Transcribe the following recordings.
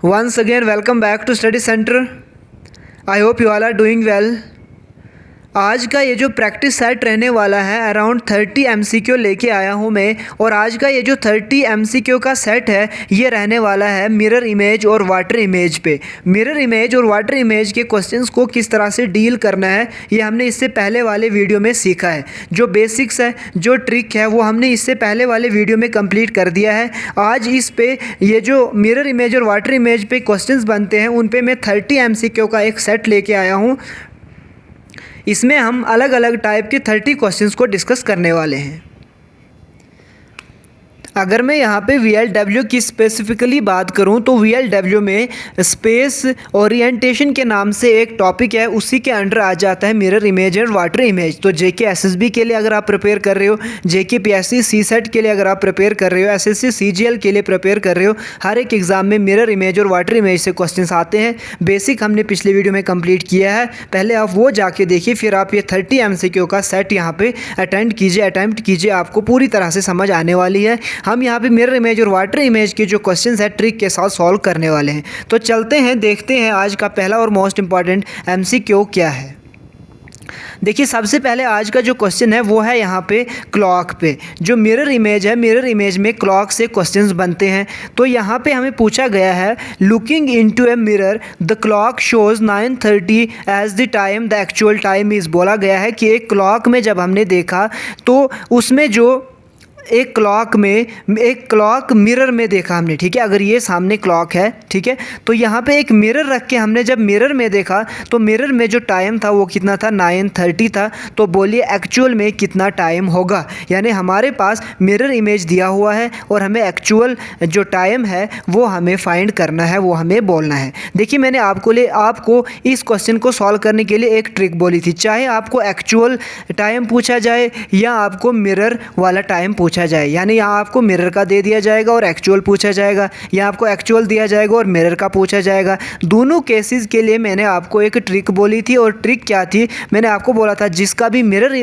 Once again, welcome back to Study Center. I hope you all are doing well. आज का ये जो practice set रहने वाला है अराउंड 30 MCQ लेके आया हूँ मैं। और आज का ये जो 30 MCQ का सेट है ये रहने वाला है मिरर इमेज और वाटर इमेज पे। मिरर इमेज और वाटर इमेज के क्वेश्चंस को किस तरह से डील करना है ये हमने इससे पहले वाले वीडियो में सीखा है। जो बेसिक्स है, जो ट्रिक है, वो हमने इससे पहले वाले वीडियो में कंप्लीट कर दिया है। आज इस पे ये जो मिरर इमेज और वाटर इमेज पे क्वेश्चंस बनते हैं उन पे मैं 30 MCQ का एक सेट लेके आया हूँ। इसमें हम अलग अलग टाइप के 30 क्वेश्चंस को डिस्कस करने वाले हैं। अगर मैं यहाँ पे VLW की स्पेसिफिकली बात करूँ तो VLW में स्पेस ओरिएंटेशन के नाम से एक टॉपिक है, उसी के अंडर आ जाता है मिरर इमेज और वाटर इमेज। तो JK SSB के लिए अगर आप प्रिपेयर कर रहे हो, JK PSC CSET के लिए अगर आप प्रिपेयर कर रहे हो, SSC CGL के लिए प्रिपेयर कर रहे हो, हर एक एग्ज़ाम में मिरर इमेज और वाटर इमेज से क्वेश्चन आते हैं। बेसिक हमने पिछले वीडियो में कंप्लीट किया है, पहले आप वो जाके देखिए, फिर आप ये 30 MCQ का सेट यहाँ पे अटेम्प्ट कीजिए, आपको पूरी तरह से समझ आने वाली है। हम यहाँ पे मिरर इमेज और वाटर इमेज के जो क्वेश्चंस है ट्रिक के साथ सॉल्व करने वाले हैं। तो चलते हैं, देखते हैं आज का पहला और मोस्ट इंपॉर्टेंट MCQ क्या है। देखिए, सबसे पहले आज का जो क्वेश्चन है वो है यहाँ पे क्लॉक पे। जो मिरर इमेज है, मिरर इमेज में क्लॉक से क्वेश्चंस बनते हैं। तो यहाँ पे हमें पूछा गया है, looking into a mirror the clock shows 9:30 as the time the actual time is. बोला गया है कि एक क्लॉक में जब हमने देखा तो उसमें जो एक क्लॉक मिरर में देखा हमने, ठीक है। अगर ये सामने क्लॉक है, ठीक है, तो यहाँ पे एक मिरर रख के हमने जब मिरर में देखा तो मिरर में जो टाइम था वो कितना था, 9:30 था। तो बोलिए एक्चुअल में कितना टाइम होगा। यानी हमारे पास मिरर इमेज दिया हुआ है और हमें एक्चुअल जो टाइम है वो हमें फाइंड करना है, वो हमें बोलना है। देखिए, मैंने आपको इस क्वेश्चन को सॉल्व करने के लिए एक ट्रिक बोली थी। चाहे आपको एक्चुअल टाइम पूछा जाए या आपको मिरर वाला टाइम पूछा जाए, यानी यहाँ आपको मिरर का दे दिया जाएगा और एक्चुअल पूछा जाएगा, या आपको एक्चुअल दिया जाएगा और मिरर का पूछा जाएगा। दोनों केसेस के लिए मैंने आपको एक ट्रिक बोली थी। और ट्रिक क्या थी, मैंने आपको बोला था जिसका भी मिरर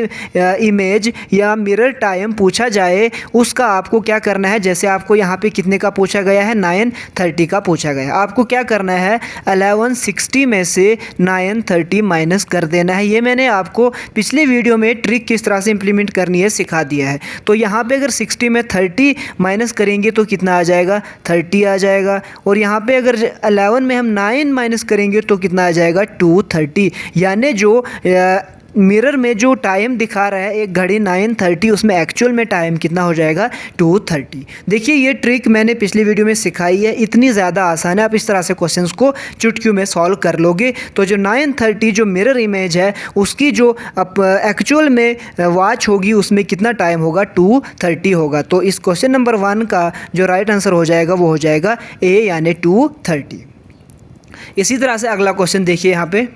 इमेज या मिरर टाइम पूछा जाए उसका आपको क्या करना है। जैसे आपको यहाँ पे कितने का पूछा गया है, 9:30 का पूछा गया है, आपको क्या करना है, 1160 में से 9:30 माइनस कर देना है। ये मैंने आपको पिछले वीडियो में ट्रिक किस तरह से इंप्लीमेंट करनी है सिखा दिया है। तो यहाँ पे अगर 60 में 30 माइनस करेंगे तो कितना आ जाएगा, 30 आ जाएगा। और यहाँ पे अगर 11 में हम 9 माइनस करेंगे तो कितना आ जाएगा, 230। यानी जो मिरर में जो टाइम दिखा रहा है एक घड़ी 9:30, उसमें एक्चुअल में टाइम कितना हो जाएगा, 230। देखिए, ये ट्रिक मैंने पिछली वीडियो में सिखाई है, इतनी ज़्यादा आसान है। आप इस तरह से क्वेश्चंस को चुटकियों में सॉल्व कर लोगे। तो जो 9:30 जो मिरर इमेज है उसकी जो एक्चुअल में वॉच होगी उसमें कितना टाइम होगा, 230 होगा। तो इस क्वेश्चन नंबर 1 का जो राइट आंसर हो जाएगा वो हो जाएगा A, यानी 230। इसी तरह से अगला क्वेश्चन देखिए यहाँ पे,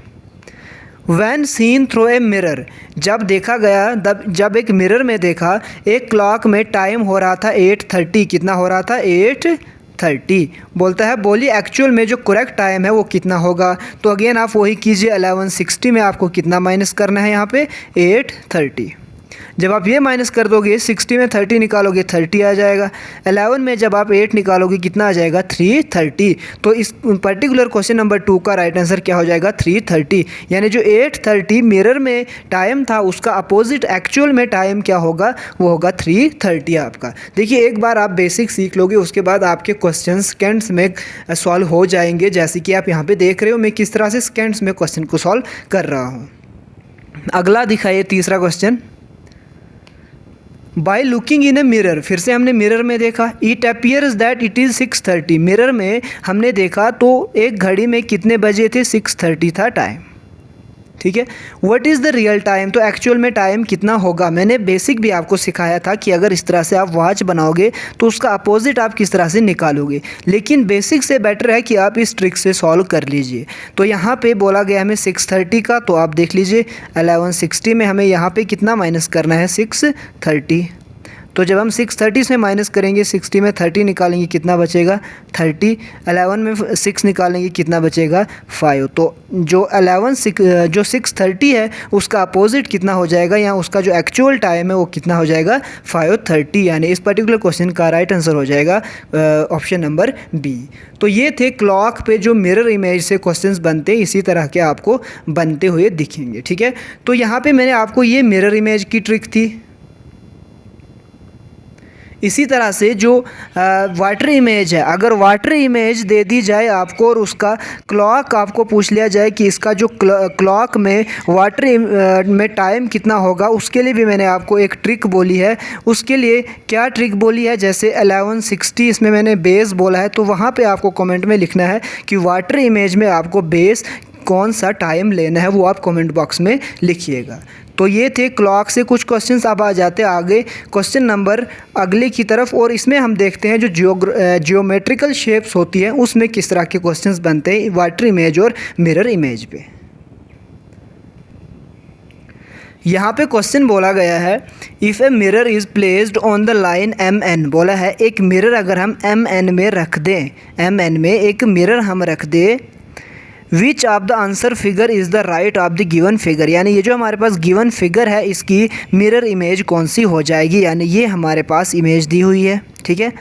when seen through a mirror. जब देखा गया, जब एक मिरर में देखा, एक क्लॉक में टाइम हो रहा था 8:30। कितना हो रहा था, 8:30। बोलता है बोलिए एक्चुअल में जो करेक्ट टाइम है वो कितना होगा। तो अगेन आप वही कीजिए, 1160 में आपको कितना माइनस करना है, यहाँ पे 8:30। जब आप ये माइनस कर दोगे, 60 में 30 निकालोगे 30 आ जाएगा। 11 में जब आप 8 निकालोगे कितना आ जाएगा, 330। तो इस पर्टिकुलर क्वेश्चन नंबर 2 का राइट आंसर क्या हो जाएगा, 330। यानी जो 8:30 मिरर में टाइम था उसका अपोजिट एक्चुअल में टाइम क्या होगा, वो होगा 330 आपका। देखिए, एक बार आप बेसिक सीख लोगे उसके बाद आपके क्वेश्चन सेकेंड्स में सॉल्व हो जाएंगे। जैसे कि आप यहाँ पे देख रहे हो मैं किस तरह से सेकेंड्स में क्वेश्चन को सॉल्व कर रहा हूँ। अगला दिखाइए, तीसरा question, by looking in a mirror. फिर से हमने मिरर में देखा, it appears that it is 6:30। Mirror में हमने देखा तो एक घड़ी में कितने बजे थे, 6:30 था टाइम, ठीक है। What is the real time, तो एक्चुअल में टाइम कितना होगा। मैंने बेसिक भी आपको सिखाया था कि अगर इस तरह से आप वॉच बनाओगे तो उसका अपोजिट आप किस तरह से निकालोगे। लेकिन बेसिक से बेटर है कि आप इस ट्रिक से सॉल्व कर लीजिए। तो यहाँ पे बोला गया हमें 6:30 का, तो आप देख लीजिए 1160 में हमें यहाँ पे कितना माइनस करना है, 630। तो जब हम 630 से माइनस करेंगे, 60 में 30 निकालेंगे कितना बचेगा 30, 11 में 6 निकालेंगे कितना बचेगा 5। तो जो 630 है उसका अपोजिट कितना हो जाएगा, या उसका जो एक्चुअल टाइम है वो कितना हो जाएगा 5:30, यानी इस पर्टिकुलर क्वेश्चन का राइट आंसर हो जाएगा ऑप्शन नंबर बी। तो ये थे क्लॉक पे जो मिरर इमेज से क्वेश्चंस बनते हैं, इसी तरह के आपको बनते हुए दिखेंगे। ठीक है, तो यहाँ पे मैंने आपको ये मिरर इमेज की ट्रिक थी। इसी तरह से जो वाटर इमेज है, अगर वाटर इमेज दे दी जाए आपको और उसका क्लॉक आपको पूछ लिया जाए कि इसका जो क्लॉक में वाटर में टाइम कितना होगा, उसके लिए भी मैंने आपको एक ट्रिक बोली है। उसके लिए क्या ट्रिक बोली है, जैसे 1160 इसमें मैंने बेस बोला है, तो वहाँ पे आपको कमेंट में लिखना है कि वाटर इमेज में आपको बेस कौन सा टाइम लेना है, वो आप कमेंट बॉक्स में लिखिएगा। तो ये थे क्लॉक से कुछ क्वेश्चंस। अब आ जाते हैं आगे क्वेश्चन नंबर अगले की तरफ, और इसमें हम देखते हैं जो जियोमेट्रिकल शेप्स होती हैं उसमें किस तरह के क्वेश्चंस बनते हैं वाटर इमेज और मिरर इमेज पे। यहाँ पे क्वेश्चन बोला गया है, if a mirror is placed on the line MN, बोला है एक मिरर अगर हम MN में रख दें, MN में एक मिरर हम रख दें, which of the answer figure is the right of the given figure, यानी ये जो हमारे पास गिवन फिगर है इसकी मिरर इमेज कौन सी हो जाएगी, यानी ये हमारे पास इमेज दी हुई है। ठीक है,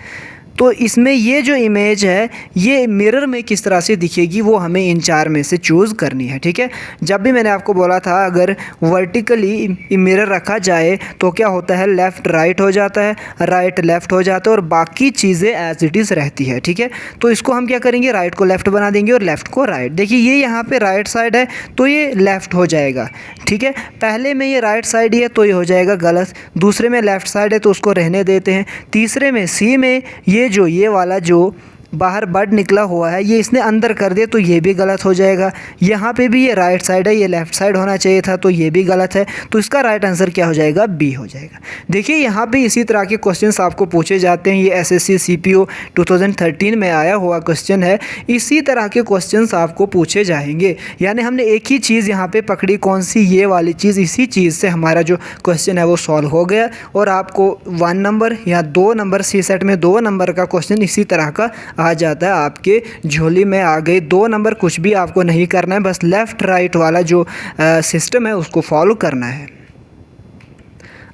तो इसमें ये जो इमेज है ये मिरर में किस तरह से दिखेगी वो हमें इन चार में से चूज़ करनी है। ठीक है, जब भी मैंने आपको बोला था अगर वर्टिकली मिरर रखा जाए तो क्या होता है, लेफ़्ट राइट हो जाता है, राइट लेफ़्ट हो जाता है, और बाकी चीज़ें एज इट इज़ रहती है। ठीक है, तो इसको हम क्या करेंगे, राइट को लेफ़्ट बना देंगे और लेफ़्ट को राइट। देखिए ये यहाँ पे राइट साइड है तो ये लेफ़्ट हो जाएगा। ठीक है, पहले में ये राइट साइड ही है तो ये हो जाएगा गलत, दूसरे में लेफ़्ट साइड है तो उसको रहने देते हैं, तीसरे में सी में ये वाला जो बाहर बर्ड निकला हुआ है ये इसने अंदर कर दिया तो ये भी गलत हो जाएगा। यहाँ पे भी ये राइट साइड है, ये लेफ़्ट साइड होना चाहिए था तो ये भी गलत है, तो इसका राइट आंसर क्या हो जाएगा, बी हो जाएगा। देखिए यहाँ पे इसी तरह के क्वेश्चंस आपको पूछे जाते हैं, ये SSC CPO 2013 में आया हुआ क्वेश्चन है, इसी तरह के क्वेश्चंस आपको पूछे जाएंगे। यानी हमने एक ही चीज़ यहाँ पे पकड़ी, कौन सी, ये वाली चीज़, इसी चीज़ से हमारा जो क्वेश्चन है वो सॉल्व हो गया, और आपको 1 नंबर या 2 नंबर, सी सेट में 2 नंबर का क्वेश्चन इसी तरह का आ जाता है, आपके झोली में आ गए 2 नंबर। कुछ भी आपको नहीं करना है, बस लेफ़्ट राइट वाला जो सिस्टम है उसको फॉलो करना है।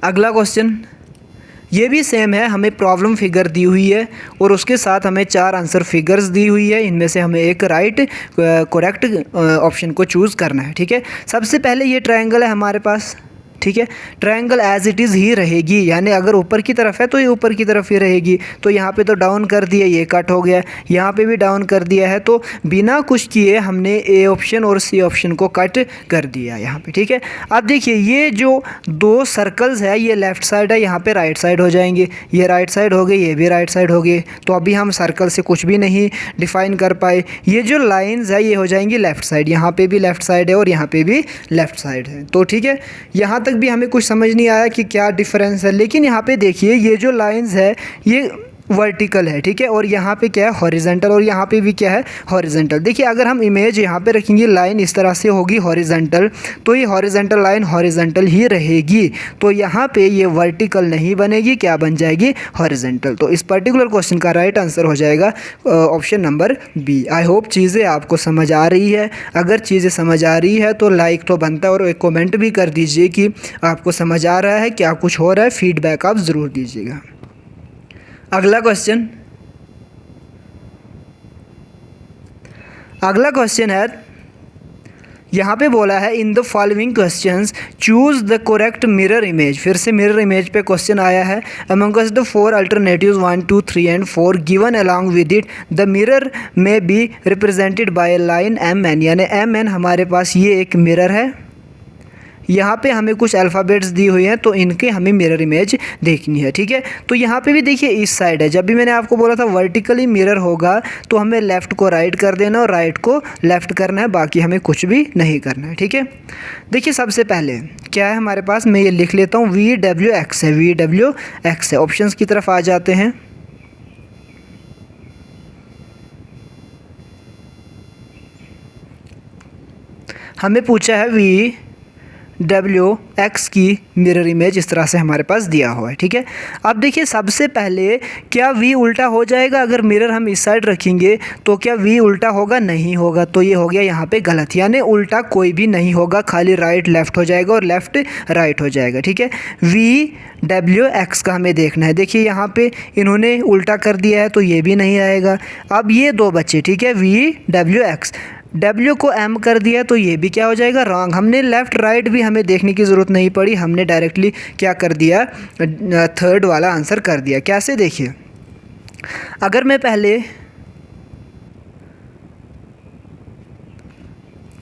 अगला क्वेश्चन ये भी सेम है, हमें प्रॉब्लम फिगर दी हुई है और उसके साथ हमें 4 आंसर फिगर्स दी हुई है, इनमें से हमें एक राइट करेक्ट ऑप्शन को चूज़ करना है। ठीक है, सबसे पहले ये ट्रायंगल है हमारे पास। ठीक है, ट्रायंगल एज इट इज़ ही रहेगी, यानी अगर ऊपर की तरफ है तो ये ऊपर की तरफ ही रहेगी। तो यहाँ पे तो डाउन कर दिया, ये कट हो गया, यहाँ पे भी डाउन कर दिया है, तो बिना कुछ किए हमने ए ऑप्शन और सी ऑप्शन को कट कर दिया यहाँ पे। ठीक है, अब देखिए ये जो 2 सर्कल्स है ये लेफ़्ट साइड है, यहाँ पे राइट साइड हो जाएंगे, ये राइट साइड हो गए, ये भी राइट साइड हो गए, तो अभी हम सर्कल से कुछ भी नहीं डिफाइन कर पाए। ये जो लाइन्स है ये हो जाएंगी लेफ़्ट साइड, यहाँ पर भी लेफ़्ट साइड है और यहाँ पर भी लेफ़्ट साइड है। तो ठीक है, यहाँ तक भी हमें कुछ समझ नहीं आया कि क्या डिफरेंस है, लेकिन यहाँ पे देखिए ये जो लाइंस है ये वर्टिकल है। ठीक है, और यहाँ पे क्या है, हॉरिजेंटल, और यहाँ पे भी क्या है, हॉरिजेंटल। देखिए अगर हम इमेज यहाँ पे रखेंगे, लाइन इस तरह से होगी हॉरिजेंटल, तो ये हॉरिजेंटल लाइन हॉरिजेंटल ही रहेगी, तो यहाँ पे ये वर्टिकल नहीं बनेगी, क्या बन जाएगी, हॉरिजेंटल। तो इस पर्टिकुलर क्वेश्चन का राइट आंसर हो जाएगा option number B. I hope चीज़ें आपको समझ आ रही है, अगर चीज़ें समझ आ रही है तो लाइक तो बनता है, और एक कॉमेंट भी कर दीजिए कि आपको समझ आ रहा है, क्या कुछ हो रहा है, फीडबैक आप ज़रूर दीजिएगा। अगला क्वेश्चन है, यहाँ पे बोला है in the following questions choose the correct mirror image. फिर से मिरर इमेज पे क्वेश्चन आया है, amongst the 4 alternatives 1, 2, 3 and 4 given along with it the mirror में be represented by a line MN, यानी MN हमारे पास ये एक मिरर है, यहाँ पे हमें कुछ अल्फ़ाबेट्स दी हुई हैं तो इनके हमें मिरर इमेज देखनी है। ठीक है, तो यहाँ पे भी देखिए इस साइड है, जब भी मैंने आपको बोला था वर्टिकली मिरर होगा तो हमें लेफ़्ट को राइट कर देना और राइट को लेफ़्ट करना है, बाकी हमें कुछ भी नहीं करना है। ठीक है, देखिए सबसे पहले क्या है हमारे पास, मैं ये लिख लेता हूँ, VWX है, VWX है। ऑप्शंस की तरफ आ जाते हैं। हमें पूछा है WX की मिरर इमेज इस तरह से हमारे पास दिया हुआ है, ठीक है। अब देखिए सबसे पहले क्या V उल्टा हो जाएगा? अगर मिरर हम इस साइड रखेंगे तो क्या V उल्टा होगा? नहीं होगा, तो ये हो गया यहाँ पे गलत, यानी उल्टा कोई भी नहीं होगा, खाली राइट लेफ़्ट हो जाएगा और लेफ़्ट राइट हो जाएगा, ठीक है। VWX का हमें देखना है। देखिए यहाँ पे इन्होंने उल्टा कर दिया है तो ये भी नहीं आएगा। अब ये दो बच्चे, ठीक है, VWX, W को M कर दिया तो ये भी क्या हो जाएगा? रॉन्ग। हमने लेफ़्ट राइट भी हमें देखने की ज़रूरत नहीं पड़ी, हमने डायरेक्टली क्या कर दिया? थर्ड वाला आंसर कर दिया। कैसे? देखिए, अगर मैं पहले,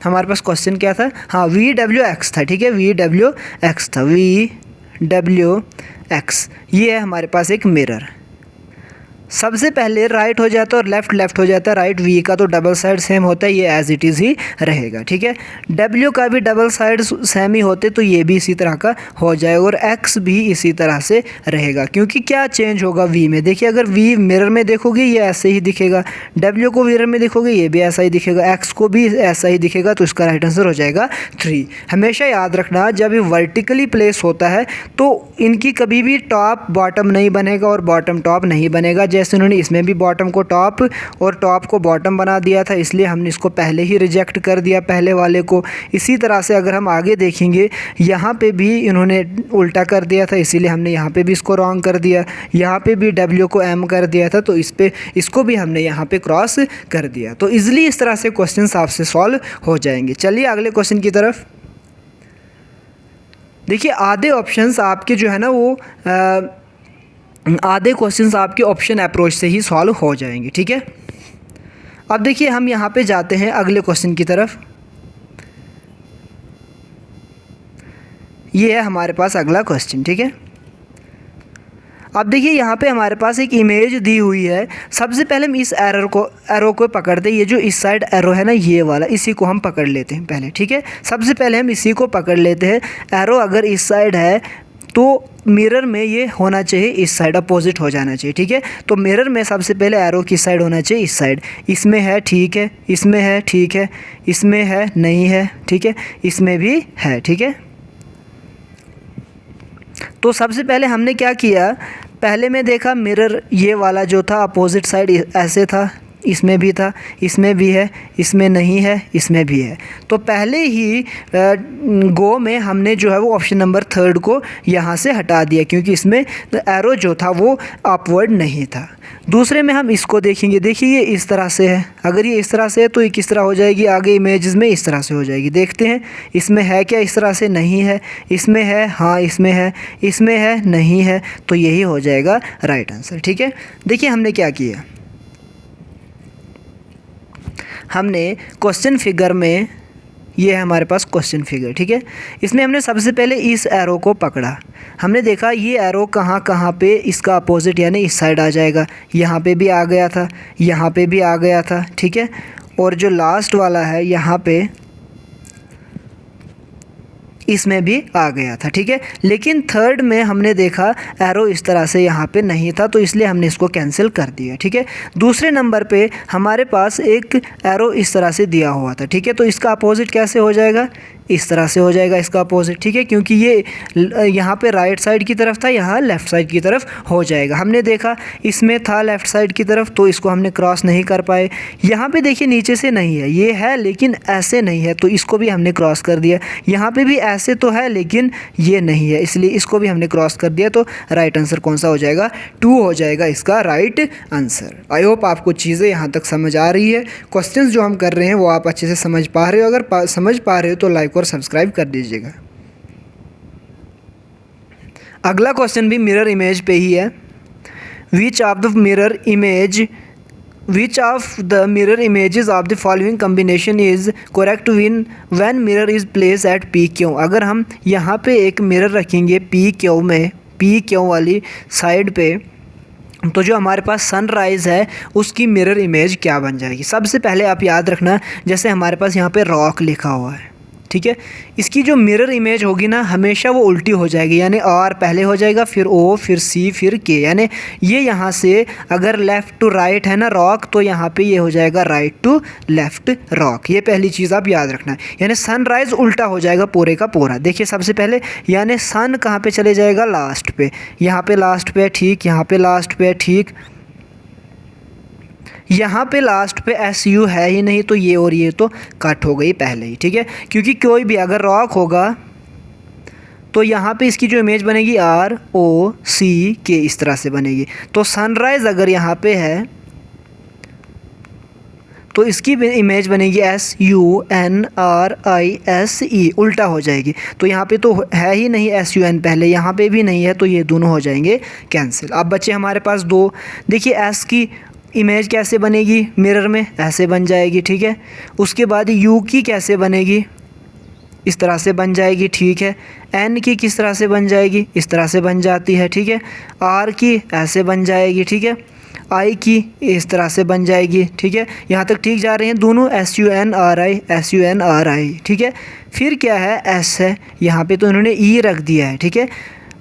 हमारे पास क्वेश्चन क्या था? हाँ, VWX था, ठीक है, VWX था, VWX, ये है हमारे पास एक मिरर। सबसे पहले राइट हो जाता है और लेफ़्ट लेफ़्ट हो जाता है। राइट V का तो डबल साइड सेम होता है, ये एज इट इज़ ही रहेगा, ठीक है। W का भी डबल साइड सेम ही होते तो ये भी इसी तरह का हो जाएगा और X भी इसी तरह से रहेगा, क्योंकि क्या चेंज होगा V में? देखिए, अगर V मिरर में देखोगे ये ऐसे ही दिखेगा, W को मिरर में देखोगे ये भी ऐसा ही दिखेगा, X को भी ऐसा ही दिखेगा, तो इसका राइट आंसर हो जाएगा 3। हमेशा याद रखना, जब ये वर्टिकली प्लेस होता है तो इनकी कभी भी टॉप बॉटम नहीं बनेगा और बॉटम टॉप नहीं बनेगा। जैसे उन्होंने इसमें भी बॉटम को टॉप और टॉप को बॉटम बना दिया था, इसलिए हमने इसको पहले ही रिजेक्ट कर दिया, पहले वाले को। इसी तरह से अगर हम आगे देखेंगे, यहाँ पे भी इन्होंने उल्टा कर दिया था, इसीलिए हमने यहाँ पे भी इसको रॉन्ग कर दिया। यहाँ पे भी W को M कर दिया था, तो इसको भी हमने यहाँ पे क्रॉस कर दिया। तो ईजिली इस तरह से क्वेश्चन आपसे सॉल्व हो जाएंगे। चलिए अगले क्वेश्चन की तरफ। देखिए, आधे ऑप्शंस आपके जो है ना वो आधे क्वेश्चंस आपके ऑप्शन अप्रोच से ही सॉल्व हो जाएंगे, ठीक है। अब देखिए, हम यहाँ पे जाते हैं अगले क्वेश्चन की तरफ। ये है हमारे पास अगला क्वेश्चन, ठीक है। अब देखिए, यहाँ पे हमारे पास एक इमेज दी हुई है। सबसे पहले हम इस एरो को पकड़ते हैं। ये जो इस साइड एरो है ना, ये वाला, इसी को हम पकड़ लेते हैं पहले, ठीक है। सबसे पहले हम इसी को पकड़ लेते हैं। एरो अगर इस साइड है तो मिरर में ये होना चाहिए इस साइड, अपोजिट हो जाना चाहिए, ठीक है। तो मिरर में सबसे पहले एरो किस साइड होना चाहिए? इस साइड। इसमें है, ठीक है, इसमें है, ठीक है, इसमें है, नहीं है, ठीक है, इसमें भी है, ठीक है। तो सबसे पहले हमने क्या किया? पहले में देखा मिरर ये वाला जो था अपोजिट साइड ऐसे था, इसमें भी था, इसमें भी है, इसमें नहीं है, इसमें भी है। तो पहले ही गो में हमने जो है वो ऑप्शन नंबर 3 को यहाँ से हटा दिया, क्योंकि इसमें एरो जो था वो अपवर्ड नहीं था। दूसरे में हम इसको देखेंगे। देखिए, ये इस तरह से है। अगर ये इस तरह से है तो ये किस तरह हो जाएगी? आगे इमेजेस में इस तरह से हो जाएगी। देखते हैं इसमें है क्या? इस तरह से नहीं है। इसमें है, हाँ इसमें है, इसमें है, नहीं है, तो यही हो जाएगा राइट आंसर, ठीक है। देखिए, हमने क्या किया? हमने क्वेश्चन फिगर में, ये है हमारे पास क्वेश्चन फिगर, ठीक है। इसमें हमने सबसे पहले इस एरो को पकड़ा। हमने देखा ये एरो कहाँ कहाँ पे इसका अपोजिट यानी इस साइड आ जाएगा। यहाँ पे भी आ गया था, यहाँ पे भी आ गया था, ठीक है। और जो लास्ट वाला है यहाँ पे, इसमें भी आ गया था, ठीक है। लेकिन थर्ड में हमने देखा एरो इस तरह से यहाँ पे नहीं था, तो इसलिए हमने इसको कैंसिल कर दिया, ठीक है। दूसरे नंबर पे हमारे पास एक एरो इस तरह से दिया हुआ था, ठीक है। तो इसका अपोजिट कैसे हो जाएगा? इस तरह से हो जाएगा इसका अपोजिट, ठीक है, क्योंकि ये यहाँ पे राइट साइड की तरफ था, यहाँ लेफ़्ट साइड की तरफ हो जाएगा। हमने देखा इसमें था लेफ़्ट साइड की तरफ, तो इसको हमने क्रॉस नहीं कर पाए। यहाँ पे देखिए नीचे से नहीं है, ये है लेकिन ऐसे नहीं है, तो इसको भी हमने क्रॉस कर दिया। यहाँ पे भी ऐसे तो है लेकिन ये नहीं है, इसलिए इसको भी हमने क्रॉस कर दिया। तो राइट आंसर कौन सा हो जाएगा? 2 हो जाएगा इसका राइट आंसर। आई होप आपको चीज़ें यहाँ तक समझ आ रही है। क्वेश्चंस जो हम कर रहे हैं वो आप अच्छे से समझ पा रहे हो। अगर समझ पा रहे हो तो लाइक और सब्सक्राइब कर दीजिएगा। अगला क्वेश्चन भी मिरर इमेज पे ही है। Which of the mirror images of the following combination is correct when mirror is place at PQ। अगर हम यहाँ पे एक मिरर रखेंगे PQ में, PQ वाली साइड पे, तो जो हमारे पास सनराइज़ है उसकी मिरर इमेज क्या बन जाएगी? सबसे पहले आप याद रखना, जैसे हमारे पास यहाँ पे रॉक लिखा हुआ है, ठीक है। इसकी जो मिरर इमेज होगी ना हमेशा वो उल्टी हो जाएगी, यानी आर पहले हो जाएगा, फिर ओ, फिर सी, फिर के, यानी ये यहाँ से अगर लेफ़्ट टू राइट है ना रॉक, तो यहाँ पे ये हो जाएगा राइट टू लेफ़्ट रॉक। ये पहली चीज़ आप याद रखना है, यानी सनराइज़ उल्टा हो जाएगा पूरे का पूरा। देखिए सबसे पहले यानी सन कहाँ पे चले जाएगा, लास्ट पे, यहाँ पे लास्ट पे ठीक, यहाँ पे लास्ट पे ठीक, यहाँ पे लास्ट पे एस यू है ही नहीं, तो ये और ये तो कट हो गई पहले ही, ठीक है। क्योंकि कोई भी अगर रॉक होगा तो यहाँ पे इसकी जो इमेज बनेगी आर ओ सी के इस तरह से बनेगी। तो सनराइज़ अगर यहाँ पे है तो इसकी इमेज बनेगी S U N R I S E, उल्टा हो जाएगी। तो यहाँ पे तो है ही नहीं एस यू एन पहले, यहाँ पे भी नहीं है, तो ये दोनों हो जाएंगे कैंसिल। अब बच्चे हमारे पास दो, देखिए एस की इमेज कैसे बनेगी मिरर में, ऐसे बन जाएगी, ठीक है। उसके बाद यू की कैसे बनेगी, इस तरह से बन जाएगी, ठीक है। एन की किस तरह से बन जाएगी, इस तरह से बन जाती है, ठीक है। आर की ऐसे बन जाएगी, ठीक है। आई की इस तरह से बन जाएगी, ठीक है। यहाँ तक ठीक जा रहे हैं दोनों, S U N R I, S U N R I, ठीक है। फिर क्या है, एस है, यहाँ पे तो इन्होंने ई रख दिया है, ठीक है।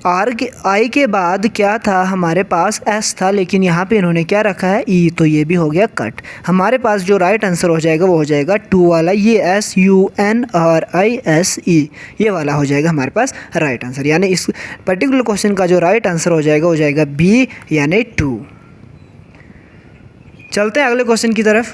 आर के आई के बाद क्या था हमारे पास, एस था, लेकिन यहाँ पे इन्होंने क्या रखा है, ई, तो ये भी हो गया कट। हमारे पास जो राइट आंसर हो जाएगा वो हो जाएगा टू वाला, ये S U N R I S E, ये वाला हो जाएगा हमारे पास राइट आंसर। यानी इस पर्टिकुलर क्वेश्चन का जो राइट आंसर हो जाएगा बी, यानी टू। चलते हैं अगले क्वेश्चन की तरफ।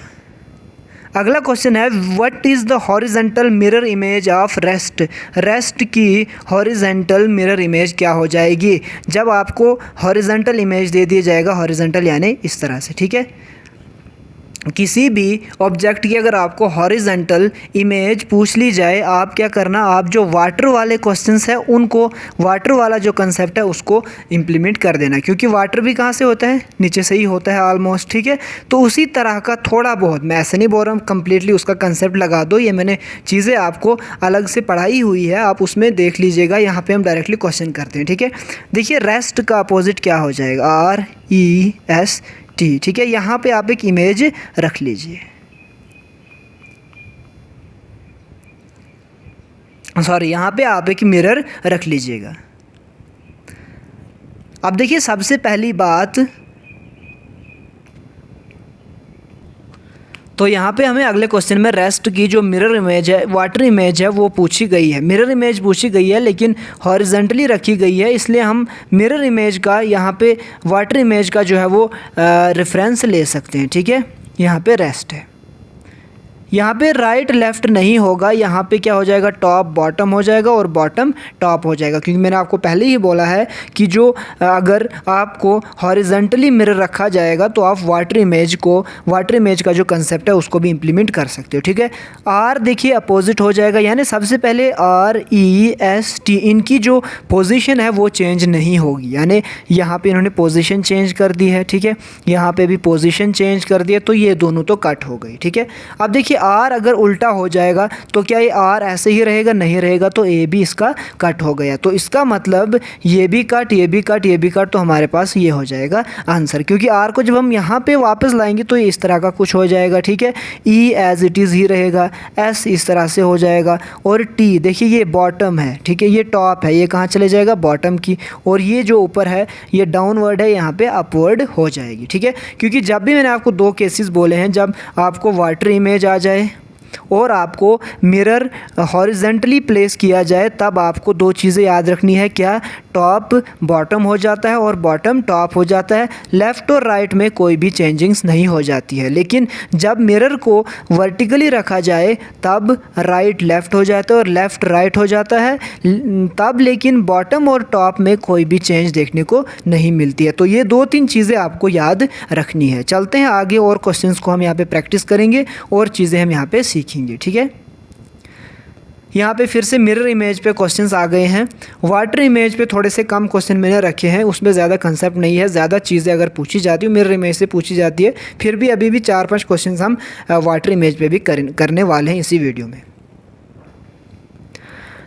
अगला क्वेश्चन है what is the horizontal mirror image of rest. Rest की हॉरिजेंटल मिरर इमेज क्या हो जाएगी, जब आपको हॉरिजेंटल इमेज दे दिया जाएगा, हॉरिजेंटल यानी इस तरह से, ठीक है। किसी भी ऑब्जेक्ट की अगर आपको हॉरिजेंटल इमेज पूछ ली जाए, आप क्या करना, आप जो वाटर वाले क्वेश्चंस हैं उनको, वाटर वाला जो कंसेप्ट है उसको इम्प्लीमेंट कर देना, क्योंकि वाटर भी कहाँ से होता है, नीचे से ही होता है ऑलमोस्ट, ठीक है। तो उसी तरह का थोड़ा बहुत, मैं ऐसे नहीं बोल रहा हूँ कम्प्लीटली उसका कंसेप्ट लगा दो, ये मैंने चीज़ें आपको अलग से पढ़ाई हुई है, आप उसमें देख लीजिएगा। यहाँ पर हम डायरेक्टली क्वेश्चन करते हैं, ठीक है। देखिए रेस्ट का अपोजिट क्या हो जाएगा, आर ई एस टी, ठीक है। यहाँ पे आप एक इमेज रख लीजिए, सॉरी यहाँ पे आप एक मिरर रख लीजिएगा। अब देखिए सबसे पहली बात, तो यहाँ पे हमें अगले क्वेश्चन में रेस्ट की जो मिरर इमेज है, वाटर इमेज है, वो पूछी गई है। मिरर इमेज पूछी गई है लेकिन हॉरिजेंटली रखी गई है, इसलिए हम मिरर इमेज का यहाँ पे वाटर इमेज का जो है वो रेफरेंस ले सकते हैं, ठीक है। यहाँ पे रेस्ट है, यहाँ पे राइट लेफ़्ट नहीं होगा, यहाँ पे क्या हो जाएगा, टॉप बॉटम हो जाएगा और बॉटम टॉप हो जाएगा, क्योंकि मैंने आपको पहले ही बोला है कि जो अगर आपको हॉरिजेंटली मिरर रखा जाएगा तो आप वाटर इमेज का जो कंसेप्ट है उसको भी इम्प्लीमेंट कर सकते हो, ठीक है। आर देखिए अपोजिट हो जाएगा, यानी सबसे पहले आर ई एस टी, इनकी जो पोजीशन है वो चेंज नहीं होगी, यानी यहाँ पे इन्होंने पोजीशन चेंज कर दी है, ठीक है। यहाँ पे भी पोजीशन चेंज कर दिया, तो ये दोनों तो कट हो गई, ठीक है। अब देखिए आर अगर उल्टा हो जाएगा तो क्या ये आर ऐसे ही रहेगा, नहीं रहेगा, तो ए भी इसका कट हो गया। तो इसका मतलब ये भी कट, ये भी कट, ये भी कट, तो हमारे पास ये हो जाएगा आंसर, क्योंकि आर को जब हम यहाँ पे वापस लाएंगे तो ये इस तरह का कुछ हो जाएगा, ठीक है। ई एज इट इज़ ही रहेगा, एस इस तरह से हो जाएगा, और टी देखिए ये बॉटम है, ठीक है, ये टॉप है, ये कहाँ चले जाएगा, बॉटम की, और ये जो ऊपर है ये डाउनवर्ड है, यहाँ पे अपवर्ड हो जाएगी, ठीक है। क्योंकि जब भी मैंने आपको दो केसेस बोले हैं, जब आपको वाटर इमेज आ जाए और आपको मिरर हॉरिजेंटली प्लेस किया जाए, तब आपको दो चीज़ें याद रखनी है, क्या, टॉप बॉटम हो जाता है और बॉटम टॉप हो जाता है, लेफ़्ट और राइट में कोई भी चेंजिंग्स नहीं हो जाती है। लेकिन जब मिरर को वर्टिकली रखा जाए तब राइट लेफ़्ट हो जाता है और लेफ़्ट राइट हो जाता है, तब लेकिन बॉटम और टॉप में कोई भी चेंज देखने को नहीं मिलती है। तो ये दो तीन चीज़ें आपको याद रखनी है। चलते हैं आगे और क्वेश्चंस को हम यहाँ पे प्रैक्टिस करेंगे और चीज़ें हम यहाँ पे सीखेंगे, ठीक है। यहाँ पे फिर से मिरर इमेज पे क्वेश्चंस आ गए हैं। वाटर इमेज पे थोड़े से कम क्वेश्चन मैंने रखे हैं, उसमें ज़्यादा कंसेप्ट नहीं है, ज़्यादा चीज़ें अगर पूछी जाती है मिरर इमेज से पूछी जाती है, फिर भी अभी भी 4-5 क्वेश्चंस हम वाटर इमेज पे भी करने वाले हैं इसी वीडियो में।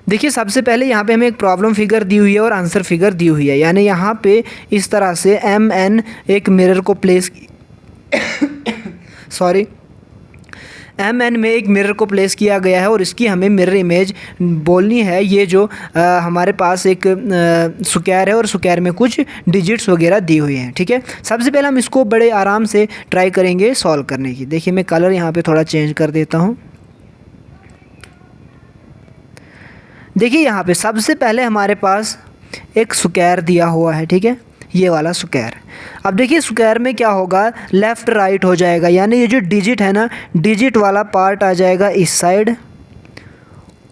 देखिए सबसे पहले यहाँ पे हमें एक प्रॉब्लम फिगर दी हुई है और आंसर फिगर दी हुई है, यानी यहाँ पे इस तरह से MN एक मिरर को प्लेस MN में एक मिरर को प्लेस किया गया है और इसकी हमें मिरर इमेज बोलनी है। ये जो हमारे पास एक स्क्वायर है और स्क्वायर में कुछ डिजिट्स वगैरह दी हुई हैं, ठीक है। सबसे पहले हम इसको बड़े आराम से ट्राई करेंगे सॉल्व करने की। देखिए मैं कलर यहाँ पे थोड़ा चेंज कर देता हूँ। देखिए यहाँ पे सबसे पहले हमारे पास एक स्क्वायर दिया हुआ है, ठीक है, ये वाला स्क्वायर। अब देखिए स्क्वायर में क्या होगा, लेफ़्ट राइट हो जाएगा, यानी ये जो डिजिट है ना, डिजिट वाला पार्ट आ जाएगा इस साइड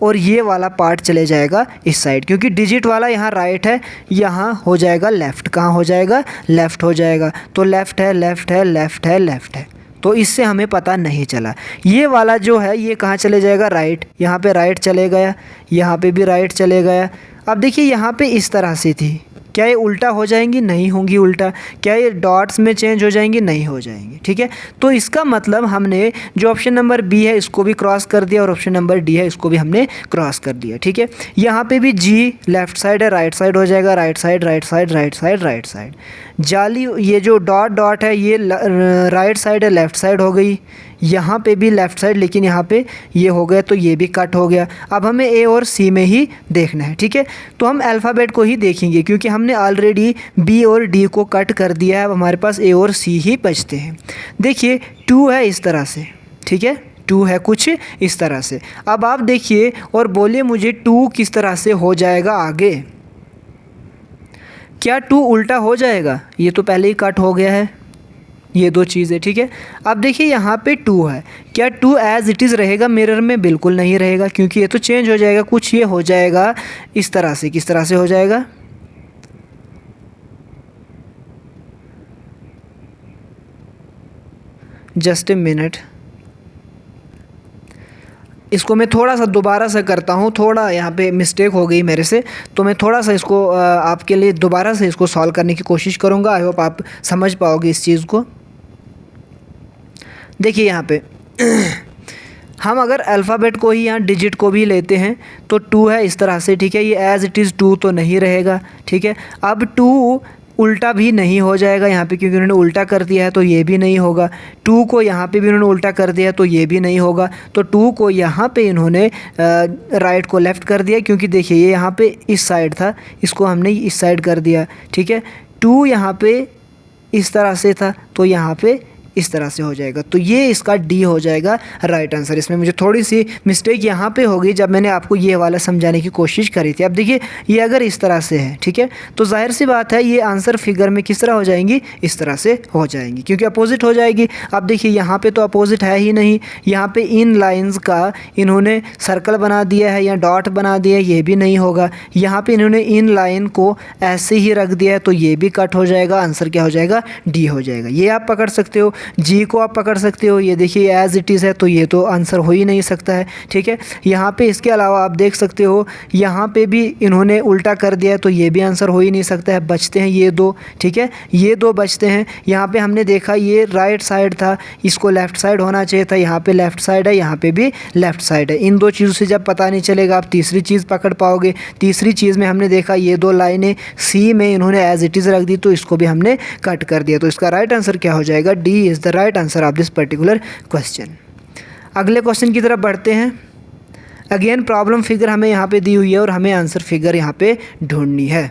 और ये वाला पार्ट चले जाएगा इस साइड, क्योंकि डिजिट वाला यहाँ राइट है, यहाँ हो जाएगा लेफ़्ट। कहाँ हो जाएगा, लेफ़्ट हो जाएगा। तो लेफ़्ट है, लेफ़्ट है, लेफ़्ट है, लेफ़्ट है, तो इससे हमें पता नहीं चला। ये वाला जो है ये कहाँ चले जाएगा, राइट। यहाँ पे राइट चले गया, यहाँ पे भी राइट चले गया। अब देखिए यहाँ पे इस तरह से थी, क्या ये उल्टा हो जाएंगी, नहीं होंगी उल्टा। क्या ये डॉट्स में चेंज हो जाएंगी, नहीं हो जाएंगी, ठीक है। तो इसका मतलब हमने जो ऑप्शन नंबर बी है इसको भी क्रॉस कर दिया और ऑप्शन नंबर डी है इसको भी हमने क्रॉस कर दिया, ठीक है। यहाँ पे भी जी लेफ़्ट साइड है, राइट साइड हो जाएगा, right side, right side, right side, right side. जाली ये जो डॉट डॉट है ये राइट साइड है, लेफ़्ट साइड हो गई। यहाँ पे भी लेफ़्ट साइड, लेकिन यहाँ पे ये हो गया तो ये भी कट हो गया। अब हमें ए और सी में ही देखना है, ठीक है। तो हम अल्फ़ाबेट को ही देखेंगे क्योंकि हमने ऑलरेडी बी और डी को कट कर दिया है। अब हमारे पास ए और सी ही बचते हैं। देखिए 2 है इस तरह से, ठीक है, 2 है कुछ इस तरह से। अब आप देखिए और बोलिए मुझे 2 किस तरह से हो जाएगा आगे। क्या 2 उल्टा हो जाएगा, ये तो पहले ही कट हो गया है, ये दो चीज़ें, ठीक है। अब देखिए यहाँ पे 2 है, क्या 2 एज इट इज़ रहेगा मिरर में, बिल्कुल नहीं रहेगा, क्योंकि ये तो चेंज हो जाएगा। कुछ ये हो जाएगा इस तरह से, किस तरह से हो जाएगा, जस्ट ए मिनट, इसको मैं थोड़ा सा दोबारा से करता हूँ। थोड़ा यहाँ पे मिस्टेक हो गई मेरे से, तो मैं थोड़ा सा इसको आपके लिए दोबारा से इसको सॉल्व करने की कोशिश करूँगा। आई होप आप समझ पाओगे इस चीज़ को। देखिए यहाँ पे हम अगर अल्फ़ाबेट को ही यहाँ डिजिट को भी लेते हैं तो 2 है इस तरह से, ठीक है। ये एज़ इट इज़ 2 तो नहीं रहेगा, ठीक है। अब 2 उल्टा भी नहीं हो जाएगा यहाँ पे, क्योंकि उन्होंने उल्टा कर दिया है तो ये भी नहीं होगा। 2 को यहाँ पे भी उन्होंने उल्टा कर दिया तो ये भी नहीं होगा। तो 2 को यहाँ पे इन्होंने राइट को लेफ़्ट कर दिया, क्योंकि देखिए ये यहाँ पे इस साइड था, इसको हमने इस साइड कर दिया, ठीक है। 2 यहाँ पे इस तरह से था तो यहाँ पे इस तरह से हो जाएगा। तो ये इसका डी हो जाएगा राइट आंसर। इसमें मुझे थोड़ी सी मिस्टेक यहाँ पे हो गई जब मैंने आपको ये वाला समझाने की कोशिश करी थी। अब देखिए ये अगर इस तरह से है, ठीक है, तो जाहिर सी बात है ये आंसर फिगर में किस तरह हो जाएंगी, इस तरह से हो जाएंगी, क्योंकि अपोजिट हो जाएगी। अब देखिए यहाँ पे तो अपोजिट है ही नहीं, यहाँ पे इन लाइन्स का इन्होंने सर्कल बना दिया है या डॉट बना दिया है, ये भी नहीं होगा। यहाँ पे इन्होंने इन लाइन को ऐसे ही रख दिया है तो ये भी कट हो जाएगा। आंसर क्या हो जाएगा, डी हो जाएगा। ये आप पकड़ सकते हो, जी को आप पकड़ सकते हो। ये देखिए एज इट इज़ है तो ये तो आंसर हो ही नहीं सकता है, ठीक है। यहाँ पे इसके अलावा आप देख सकते हो यहाँ पे भी इन्होंने उल्टा कर दिया है तो ये भी आंसर हो ही नहीं सकता है। बचते हैं ये 2, ठीक है, ये 2 बचते हैं। यहाँ पे हमने देखा ये राइट साइड था, इसको लेफ़्ट साइड होना चाहिए था, यहाँ पे लेफ़्ट साइड है, यहाँ पे भी लेफ़्ट साइड है। इन 2 चीज़ों से जब पता नहीं चलेगा आप तीसरी चीज़ पकड़ पाओगे। तीसरी चीज़ में हमने देखा ये 2 लाइनें सी में इन्होंने एज इट इज़ रख दी तो इसको भी हमने कट कर दिया। तो इसका राइट आंसर क्या हो जाएगा, D is the right answer of this particular question. अगले क्वेश्चन की तरफ बढ़ते हैं। अगेन प्रॉब्लम फिगर हमें यहाँ पे दी हुई है और हमें आंसर फिगर यहाँ पे ढूंढनी है।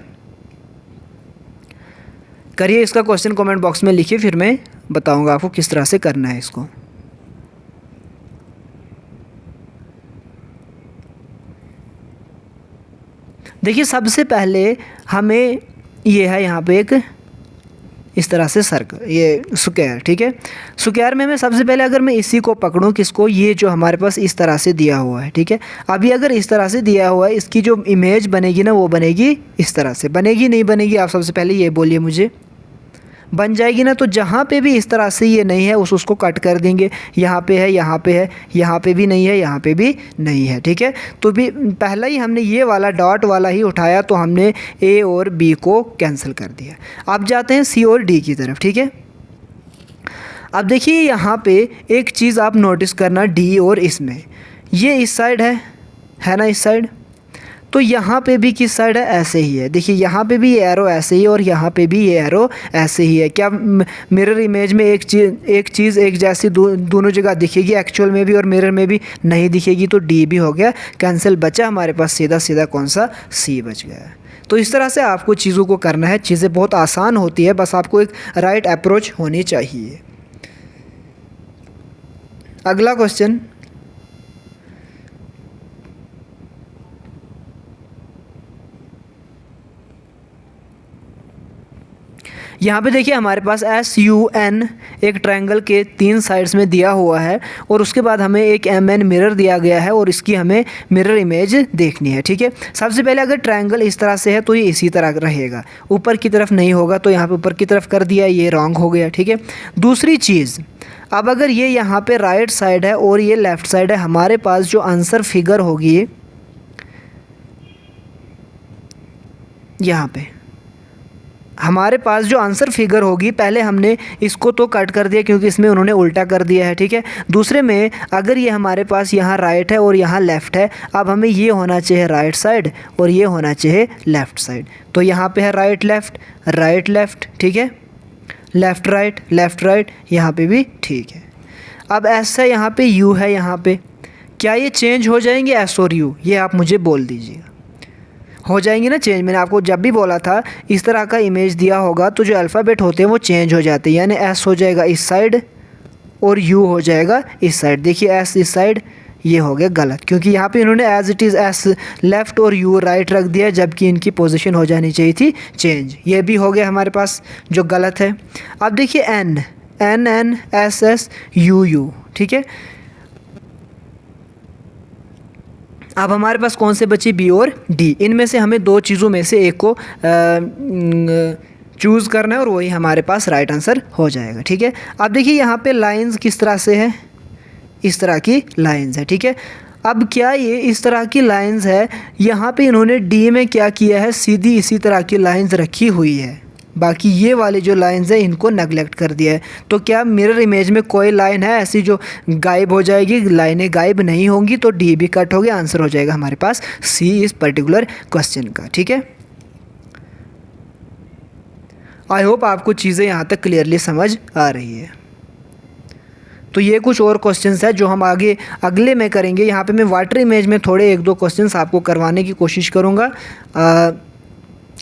करिए इसका क्वेश्चन कमेंट बॉक्स में लिखिए, फिर मैं बताऊंगा आपको किस तरह से करना है इसको। देखिए सबसे पहले हमें ये है यहाँ पे एक इस तरह से सर्कल, ये स्क्वायर, ठीक है। स्क्वायर में मैं सबसे पहले अगर मैं इसी को पकड़ूं, किसको, ये जो हमारे पास इस तरह से दिया हुआ है, ठीक है। अभी अगर इस तरह से दिया हुआ है, इसकी जो इमेज बनेगी ना वो बनेगी इस तरह से। बनेगी नहीं बनेगी आप सबसे पहले ये बोलिए मुझे। बन जाएगी ना, तो जहाँ पे भी इस तरह से ये नहीं है उसको कट कर देंगे। यहाँ पे है, यहाँ पे है, यहाँ पे भी नहीं है, यहाँ पे भी नहीं है, ठीक है। तो भी पहला ही हमने ये वाला डॉट वाला ही उठाया तो हमने ए और बी को कैंसिल कर दिया। अब जाते हैं सी और डी की तरफ, ठीक है। अब देखिए यहाँ पे एक चीज़ आप नोटिस करना, डी और इसमें ये इस साइड है ना, इस साइड। तो यहाँ पे भी किस साइड है, ऐसे ही है। देखिए यहाँ पे भी ये एरो ऐसे ही और यहाँ पे भी ये एरो ऐसे ही है। क्या मिरर इमेज में एक चीज़ एक जैसी दोनों जगह दिखेगी, एक्चुअल में भी और मिरर में भी नहीं दिखेगी। तो डी भी हो गया कैंसिल, बचा हमारे पास सीधा सीधा कौन सा, सी बच गया। तो इस तरह से आपको चीज़ों को करना है। चीज़ें बहुत आसान होती है, बस आपको एक राइट अप्रोच होनी चाहिए। अगला क्वेश्चन, यहाँ पे देखिए हमारे पास SUN एक ट्रायंगल के 3 साइड्स में दिया हुआ है और उसके बाद हमें एक MN मिरर दिया गया है और इसकी हमें मिरर इमेज देखनी है। ठीक है, सबसे पहले अगर ट्रायंगल इस तरह से है तो ये इसी तरह रहेगा, ऊपर की तरफ नहीं होगा। तो यहाँ पे ऊपर की तरफ कर दिया, ये रॉन्ग हो गया। ठीक है, दूसरी चीज़, अब अगर ये यहाँ पे राइट साइड है और ये लेफ़्ट साइड है, हमारे पास जो आंसर फिगर होगी यहाँ पे, हमारे पास जो आंसर फिगर होगी, पहले हमने इसको तो कट कर दिया क्योंकि इसमें उन्होंने उल्टा कर दिया है। ठीक है, दूसरे में अगर ये हमारे पास यहाँ राइट है और यहाँ लेफ़्ट है, अब हमें ये होना चाहिए राइट साइड और ये होना चाहिए लेफ़्ट साइड। तो यहाँ पे है राइट लेफ़्ट, ठीक है, लेफ़्ट राइट, यहाँ पे भी ठीक है। अब ऐसा यहाँ पे यू है, यहाँ पे क्या ये चेंज हो जाएंगे एस और यू, ये आप मुझे बोल दीजिएगा। हो जाएंगे ना चेंज, मैंने आपको जब भी बोला था इस तरह का इमेज दिया होगा तो जो अल्फ़ाबेट होते हैं वो चेंज हो जाते हैं, यानी एस हो जाएगा इस साइड और यू हो जाएगा इस साइड। देखिए एस इस साइड, ये हो गया गलत क्योंकि यहाँ पे इन्होंने as it is S left और यू राइट रख दिया, जबकि इनकी पोजीशन हो जानी चाहिए थी चेंज। ये भी हो गया हमारे पास जो गलत है। अब देखिए एन एस यू, ठीक है। अब हमारे पास कौन से बचे, बी और डी। इनमें से हमें दो चीज़ों में से एक को चूज़ करना है और वही हमारे पास राइट आंसर हो जाएगा। ठीक है, अब देखिए यहाँ पे लाइंस किस तरह से है, इस तरह की लाइंस है। ठीक है, अब क्या ये इस तरह की लाइंस है, यहाँ पे इन्होंने डी में क्या किया है, सीधी इसी तरह की लाइंस रखी हुई है, बाकी ये वाली जो लाइंस है इनको नेगलेक्ट कर दिया है। तो क्या मिरर इमेज में कोई लाइन है ऐसी जो गायब हो जाएगी, लाइनें गायब नहीं होंगी, तो डी भी कट हो गया, आंसर हो जाएगा हमारे पास सी इस पर्टिकुलर क्वेश्चन का। ठीक है, आई होप आपको चीज़ें यहाँ तक क्लियरली समझ आ रही है। तो ये कुछ और क्वेश्चंस है जो हम आगे अगले में करेंगे। यहाँ पे मैं वाटर इमेज में थोड़े एक दो क्वेश्चंस आपको करवाने की कोशिश करूँगा।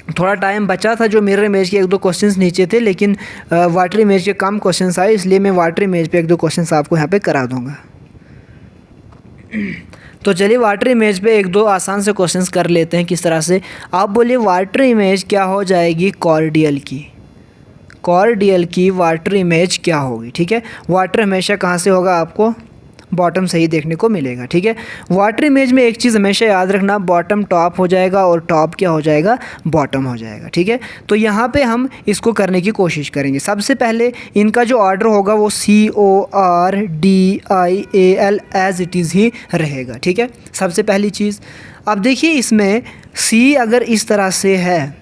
थोड़ा टाइम बचा था, जो मिरर इमेज के एक दो क्वेश्चंस नीचे थे, लेकिन वाटर इमेज के कम क्वेश्चंस आए, इसलिए मैं वाटर इमेज पे एक दो क्वेश्चंस आपको यहाँ पे करा दूँगा। तो चलिए वाटर इमेज पे एक दो आसान से क्वेश्चंस कर लेते हैं। किस तरह से, आप बोलिए वाटर इमेज क्या हो जाएगी, कॉर्डियल की वाटर इमेज क्या होगी। ठीक है, वाटर हमेशा कहाँ से होगा, आपको बॉटम से ही देखने को मिलेगा। ठीक है, वाटर इमेज में एक चीज़ हमेशा याद रखना, बॉटम टॉप हो जाएगा और टॉप क्या हो जाएगा, बॉटम हो जाएगा। ठीक है, तो यहाँ पे हम इसको करने की कोशिश करेंगे। सबसे पहले इनका जो ऑर्डर होगा वो CORDIAL एज इट इज़ ही रहेगा। ठीक है, सबसे पहली चीज़। अब देखिए इसमें C अगर इस तरह से है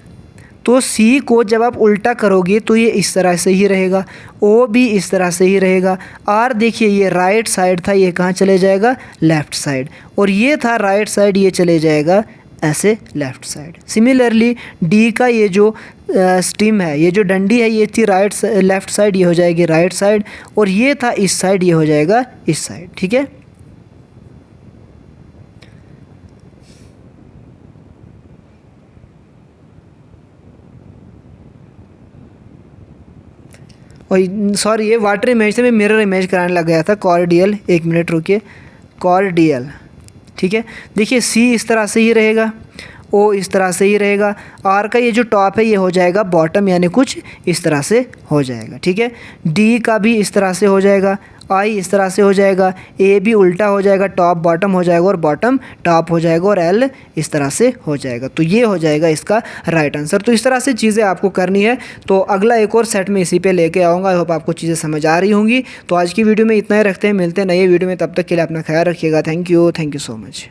तो C को जब आप उल्टा करोगे तो ये इस तरह से ही रहेगा, O भी इस तरह से ही रहेगा। R देखिए ये राइट साइड था, ये कहाँ चले जाएगा, लेफ़्ट साइड, और ये था राइट साइड, ये चले जाएगा ऐसे लेफ़्ट साइड। सिमिलरली D का ये जो स्टिम है, ये जो डंडी है, ये थी लेफ़्ट साइड, ये हो जाएगी राइट साइड, और ये था इस साइड, ये हो जाएगा इस साइड। ठीक है, और सॉरी ये वाटर इमेज से मैं मिरर इमेज कराने लग गया था, कॉर्डियल। एक मिनट रुकिए, कॉर्डियल। ठीक है, देखिए C इस तरह से ही रहेगा, O इस तरह से ही रहेगा, R का ये जो टॉप है ये हो जाएगा बॉटम, यानी कुछ इस तरह से हो जाएगा। ठीक है, D का भी इस तरह से हो जाएगा, I इस तरह से हो जाएगा, A भी उल्टा हो जाएगा, टॉप बॉटम हो जाएगा और बॉटम टॉप हो जाएगा, और L इस तरह से हो जाएगा। तो ये हो जाएगा इसका राइट आंसर। तो इस तरह से चीज़ें आपको करनी है। तो अगला एक और सेट में इसी पे लेके आऊँगा। आई होप आपको चीज़ें समझ आ रही होंगी। तो आज की वीडियो में इतना ही रखते हैं, मिलते हैं नए वीडियो में, तब तक के लिए अपना ख्याल रखिएगा। Thank you so much.